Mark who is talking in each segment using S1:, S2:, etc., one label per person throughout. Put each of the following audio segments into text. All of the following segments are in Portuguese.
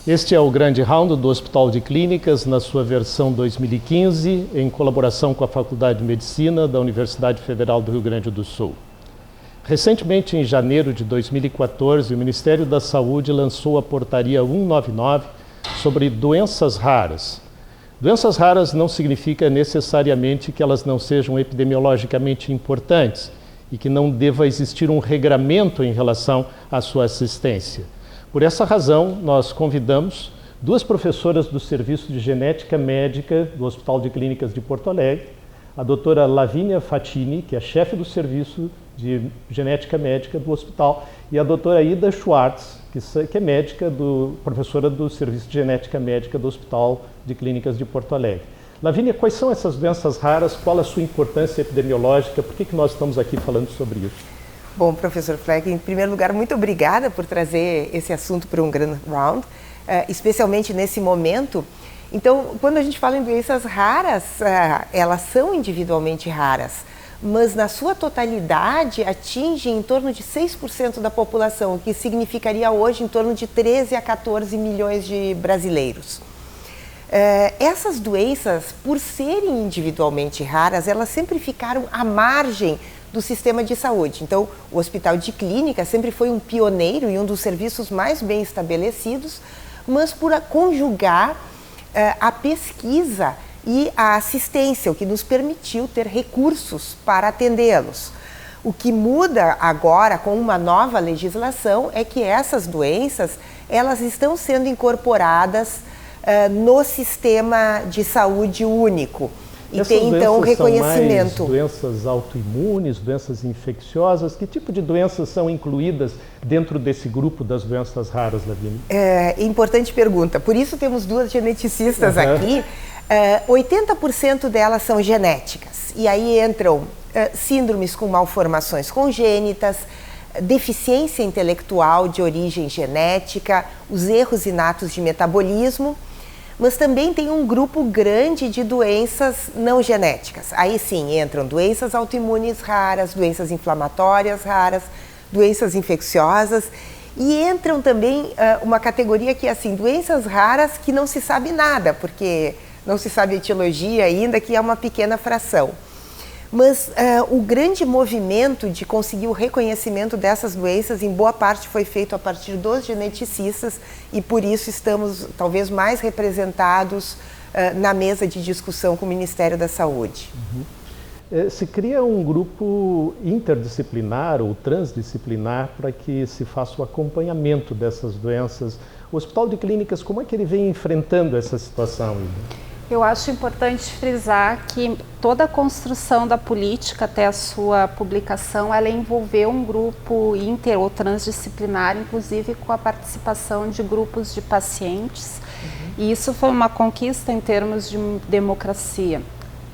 S1: Este é o grande round do Hospital de Clínicas, na sua versão 2015, em colaboração com a Faculdade de Medicina da Universidade Federal do Rio Grande do Sul. Recentemente, em janeiro de 2014, o Ministério da Saúde lançou a Portaria 199 sobre doenças raras. Doenças raras não significa necessariamente que elas não sejam epidemiologicamente importantes e que não deva existir um regramento em relação à sua assistência. Por essa razão, nós convidamos duas professoras do Serviço de Genética Médica do Hospital de Clínicas de Porto Alegre, a doutora Lavínia Fatini, que é chefe do Serviço de Genética Médica do hospital, e a doutora Ida Schwartz, que é médica, professora do Serviço de Genética Médica do Hospital de Clínicas de Porto Alegre. Lavínia, quais são essas doenças raras? Qual a sua importância epidemiológica? Por que nós estamos aqui falando sobre isso?
S2: Bom, professor Fleck, em primeiro lugar, muito obrigada por trazer esse assunto para um Grand Round, especialmente nesse momento. Então, quando a gente fala em doenças raras, elas são individualmente raras, mas na sua totalidade atingem em torno de 6% da população, o que significaria hoje em torno de 13 a 14 milhões de brasileiros. Essas doenças, por serem individualmente raras, elas sempre ficaram à margem do sistema de saúde. Então, o Hospital de Clínica sempre foi um pioneiro e um dos serviços mais bem estabelecidos, mas por conjugar a pesquisa e a assistência, o que nos permitiu ter recursos para atendê-los. O que muda agora com uma nova legislação é que essas doenças, elas estão sendo incorporadas no sistema de saúde único. E tem então reconhecimento.
S1: São mais doenças autoimunes, doenças infecciosas? Que tipo de doenças são incluídas dentro desse grupo das doenças raras, Lavínia?
S2: Importante pergunta. Por isso temos duas geneticistas aqui. 80% delas são genéticas. E aí entram síndromes com malformações congênitas, deficiência intelectual de origem genética, os erros inatos de metabolismo. Mas também tem um grupo grande de doenças não genéticas. Aí sim, entram doenças autoimunes raras, doenças inflamatórias raras, doenças infecciosas e entram também uma categoria que é assim, doenças raras que não se sabe nada, porque não se sabe a etiologia ainda, que é uma pequena fração. Mas o grande movimento de conseguir o reconhecimento dessas doenças, em boa parte, foi feito a partir dos geneticistas e por isso estamos talvez mais representados na mesa de discussão com o Ministério da Saúde.
S1: Se cria um grupo interdisciplinar ou transdisciplinar para que se faça o acompanhamento dessas doenças. O Hospital de Clínicas, como é que ele vem enfrentando essa situação?
S3: Eu acho importante frisar que toda a construção da política até a sua publicação, ela envolveu um grupo inter ou transdisciplinar, inclusive com a participação de grupos de pacientes. E isso foi uma conquista em termos de democracia.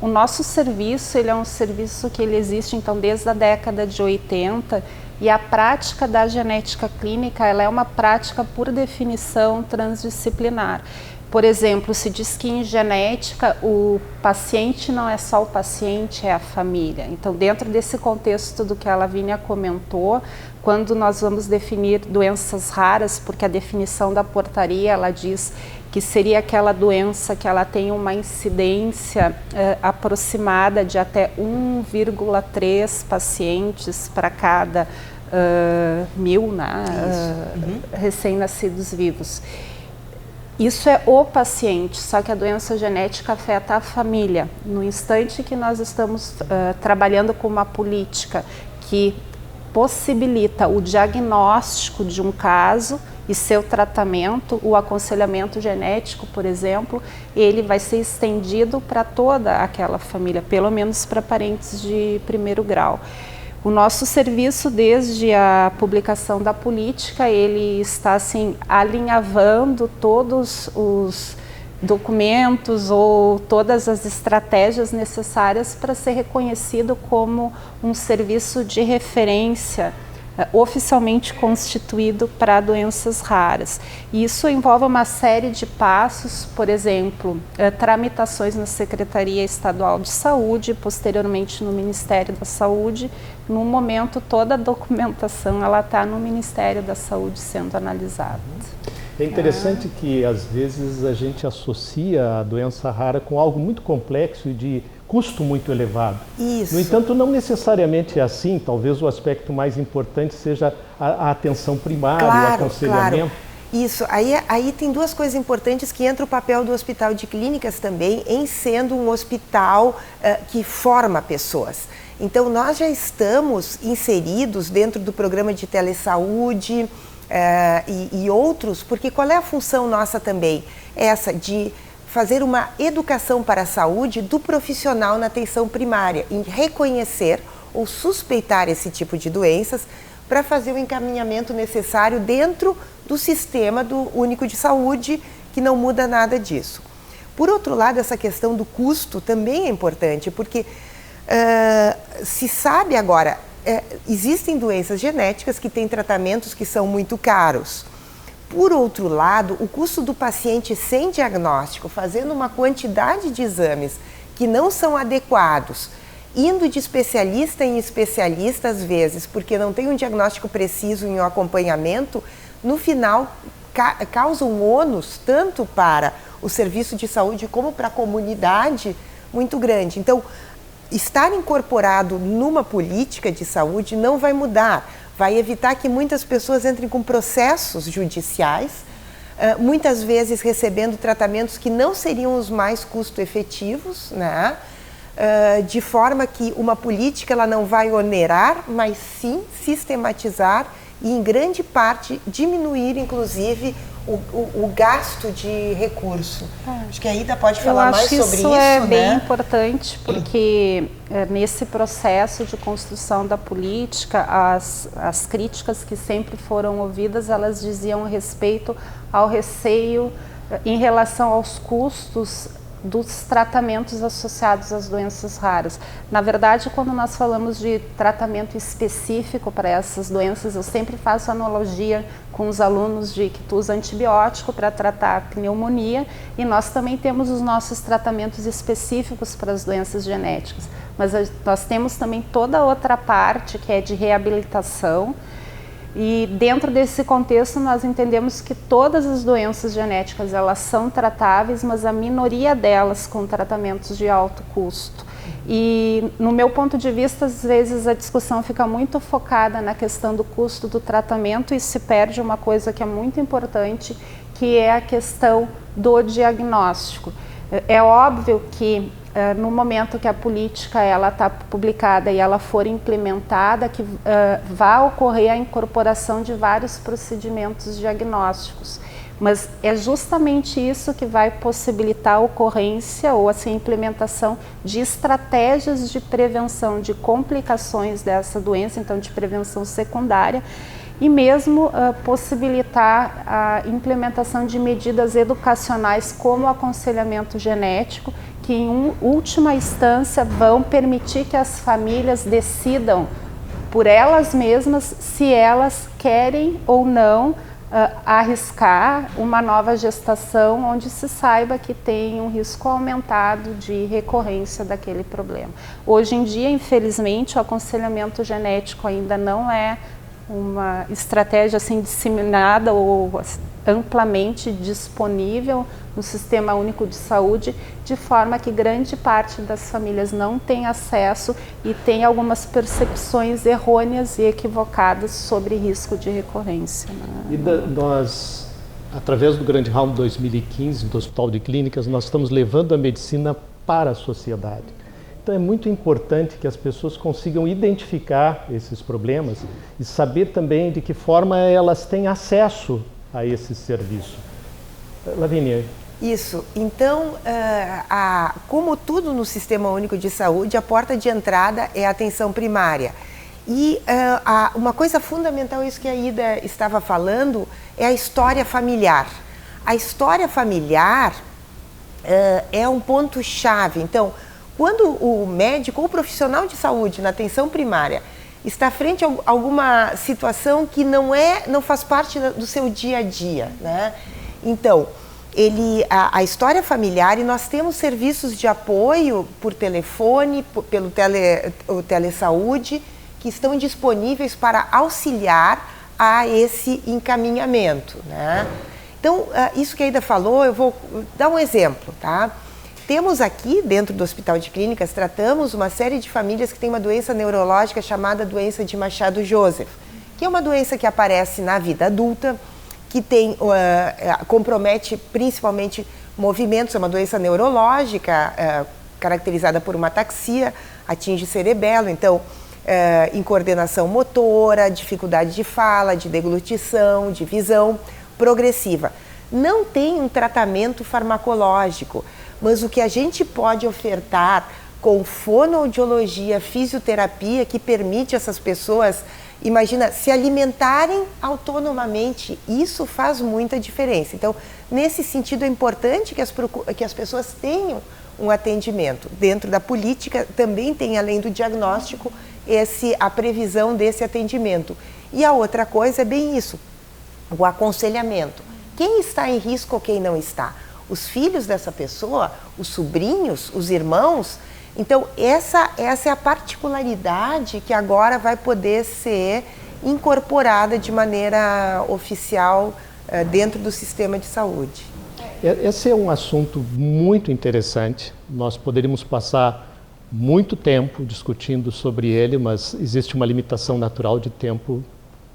S3: O nosso serviço, ele é um serviço que ele existe então desde a década de 80 e a prática da genética clínica, ela é uma prática por definição transdisciplinar. Por exemplo, se diz que em genética o paciente não é só o paciente, é a família. Então, dentro desse contexto do que a Lavínia comentou, quando nós vamos definir doenças raras, porque a definição da portaria, ela diz que seria aquela doença que ela tem uma incidência aproximada de até 1,3 pacientes para cada 1.000 recém-nascidos vivos. Isso é o paciente, só que a doença genética afeta a família. No instante que nós estamos trabalhando com uma política que possibilita o diagnóstico de um caso e seu tratamento, o aconselhamento genético, por exemplo, ele vai ser estendido para toda aquela família, pelo menos para parentes de primeiro grau. O nosso serviço, desde a publicação da política, ele está assim, alinhavando todos os documentos ou todas as estratégias necessárias para ser reconhecido como um serviço de referência oficialmente constituído para doenças raras. E isso envolve uma série de passos, por exemplo, tramitações na Secretaria Estadual de Saúde, posteriormente no Ministério da Saúde. No momento, toda a documentação ela está no Ministério da Saúde sendo analisada.
S1: É interessante que, às vezes, a gente associa a doença rara com algo muito complexo e de custo muito elevado.
S2: Isso.
S1: No entanto, não necessariamente é assim. Talvez o aspecto mais importante seja a atenção primária, o aconselhamento.
S2: Claro. Isso. Aí tem duas coisas importantes que entra o papel do Hospital de Clínicas também, em sendo um hospital que forma pessoas. Então, nós já estamos inseridos dentro do programa de telesaúde e outros, porque qual é a função nossa também? Essa de fazer uma educação para a saúde do profissional na atenção primária, em reconhecer ou suspeitar esse tipo de doenças para fazer o encaminhamento necessário dentro do sistema único de saúde, que não muda nada disso. Por outro lado, essa questão do custo também é importante, porque se sabe agora, existem doenças genéticas que têm tratamentos que são muito caros. Por outro lado, o custo do paciente sem diagnóstico, fazendo uma quantidade de exames que não são adequados, indo de especialista em especialista às vezes, porque não tem um diagnóstico preciso em um acompanhamento, no final causa um ônus tanto para o serviço de saúde como para a comunidade muito grande. Então, estar incorporado numa política de saúde não vai mudar, vai evitar que muitas pessoas entrem com processos judiciais, muitas vezes recebendo tratamentos que não seriam os mais custo-efetivos, né? De forma que uma política ela não vai onerar, mas sim sistematizar e, em grande parte, diminuir, inclusive, o gasto de recurso. Acho que a Ida pode falar mais sobre isso.
S3: Eu acho que isso é bem importante, porque nesse processo de construção da política, as críticas que sempre foram ouvidas, elas diziam respeito ao receio em relação aos custos dos tratamentos associados às doenças raras. Na verdade, quando nós falamos de tratamento específico para essas doenças, eu sempre faço analogia com os alunos de que tu usa antibiótico para tratar a pneumonia, e nós também temos os nossos tratamentos específicos para as doenças genéticas. Mas nós temos também toda a outra parte que é de reabilitação. E dentro desse contexto nós entendemos que todas as doenças genéticas elas são tratáveis, mas a minoria delas com tratamentos de alto custo. E no meu ponto de vista, às vezes a discussão fica muito focada na questão do custo do tratamento e se perde uma coisa que é muito importante, que é a questão do diagnóstico. É óbvio que no momento que a política ela está publicada e ela for implementada, que vai ocorrer a incorporação de vários procedimentos diagnósticos. Mas é justamente isso que vai possibilitar a ocorrência ou assim, a implementação de estratégias de prevenção de complicações dessa doença, então de prevenção secundária, e mesmo possibilitar a implementação de medidas educacionais como o aconselhamento genético, que em última instância vão permitir que as famílias decidam por elas mesmas se elas querem ou não arriscar uma nova gestação onde se saiba que tem um risco aumentado de recorrência daquele problema. Hoje em dia, infelizmente, o aconselhamento genético ainda não é uma estratégia assim disseminada ou amplamente disponível no Sistema Único de Saúde, de forma que grande parte das famílias não tem acesso e tem algumas percepções errôneas e equivocadas sobre risco de recorrência.
S1: E nós, através do Grande Round 2015 do Hospital de Clínicas, nós estamos levando a medicina para a sociedade. Então é muito importante que as pessoas consigam identificar esses problemas e saber também de que forma elas têm acesso a esse serviço. Lavínia.
S2: Isso. Então, como tudo no Sistema Único de Saúde, a porta de entrada é a atenção primária. E uma coisa fundamental, isso que a Ida estava falando, é a história familiar. A história familiar é um ponto-chave. Então, quando o médico ou o profissional de saúde na atenção primária está frente a alguma situação que não faz parte do seu dia a dia, né? Então, a história familiar, e nós temos serviços de apoio por telefone, pelo telesaúde, que estão disponíveis para auxiliar a esse encaminhamento, né? Então, isso que a Ida falou, eu vou dar um exemplo, tá? Temos aqui, dentro do Hospital de Clínicas, tratamos uma série de famílias que têm uma doença neurológica chamada doença de Machado-Joseph, que é uma doença que aparece na vida adulta, que compromete principalmente movimentos, é uma doença neurológica, caracterizada por uma ataxia, atinge o cerebelo, então, incoordenação motora, dificuldade de fala, de deglutição, de visão progressiva. Não tem um tratamento farmacológico, mas o que a gente pode ofertar com fonoaudiologia, fisioterapia, que permite essas pessoas, imagina, se alimentarem autonomamente, isso faz muita diferença. Então, nesse sentido, é importante que as pessoas tenham um atendimento. Dentro da política, também tem, além do diagnóstico, a previsão desse atendimento. E a outra coisa é bem isso, o aconselhamento. Quem está em risco ou quem não está? Os filhos dessa pessoa, os sobrinhos, os irmãos. Então, essa é a particularidade que agora vai poder ser incorporada de maneira oficial dentro do sistema de saúde.
S1: Esse é um assunto muito interessante. Nós poderíamos passar muito tempo discutindo sobre ele, mas existe uma limitação natural de tempo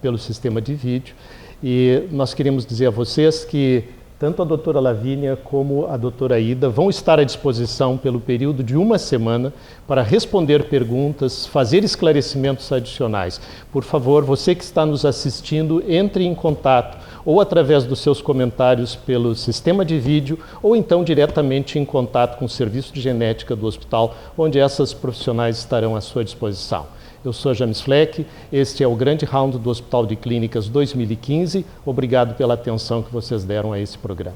S1: pelo sistema de vídeo. E nós queremos dizer a vocês que tanto a doutora Lavínia como a doutora Ida vão estar à disposição pelo período de uma semana para responder perguntas, fazer esclarecimentos adicionais. Por favor, você que está nos assistindo, entre em contato ou através dos seus comentários pelo sistema de vídeo ou então diretamente em contato com o Serviço de Genética do hospital, onde essas profissionais estarão à sua disposição. Eu sou James Fleck, este é o Grande Round do Hospital de Clínicas 2015. Obrigado pela atenção que vocês deram a esse programa.